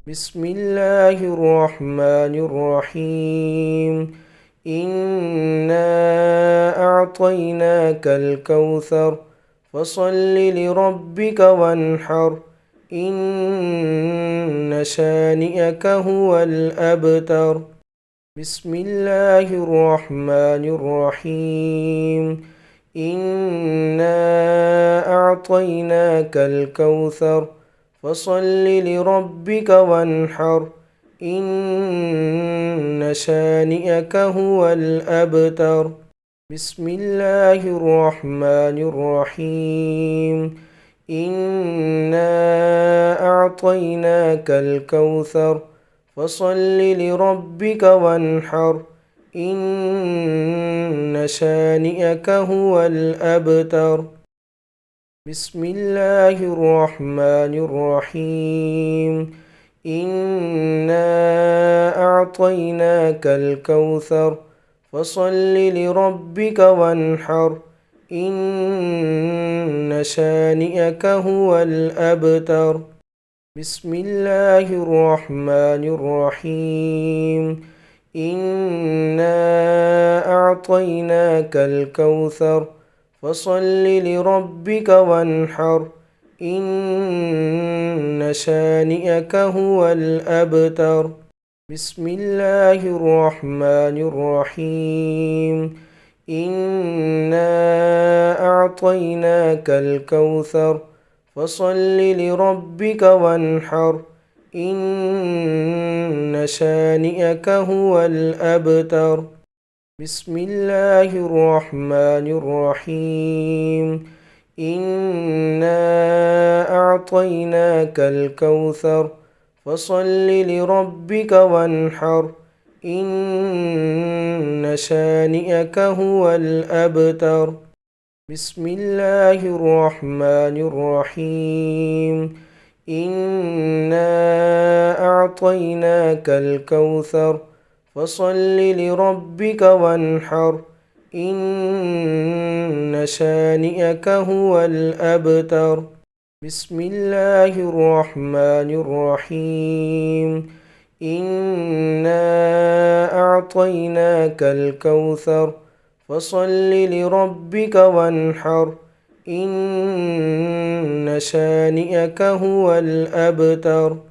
بسم الله الرحمن الرحيم. إنا أعطيناك الكوثر فصل لربك وانحر إن شانئك هو الأبتر. بسم الله الرحمن الرحيم. إنا أعطيناك الكوثر فصل لربك وانحر إن شانئك هو الأبتر. بسم الله الرحمن الرحيم. إنا أعطيناك الكوثر فصل لربك وانحر إن شانئك هو الأبتر. بسم الله الرحمن الرحيم. إنا أعطيناك الكوثر فصل لربك وانحر إن شانئك هو الأبتر. بسم الله الرحمن الرحيم. إنا أعطيناك الكوثر فصل لربك وانحر إن شانئك هو الأبتر. بسم الله الرحمن الرحيم. إنا أعطيناك الكوثر فصل لربك وانحر إن شانئك هو الأبتر. بسم الله الرحمن الرحيم. إنا أعطيناك الكوثر فصل لربك وانحر إن شانئك هو الأبتر. بسم الله الرحمن الرحيم. إنا أعطيناك الكوثر فصل لربك وانحر إن شانئك هو الأبتر. بسم الله الرحمن الرحيم. إنا أعطيناك الكوثر فصل لربك وانحر إن شانئك هو الأبتر.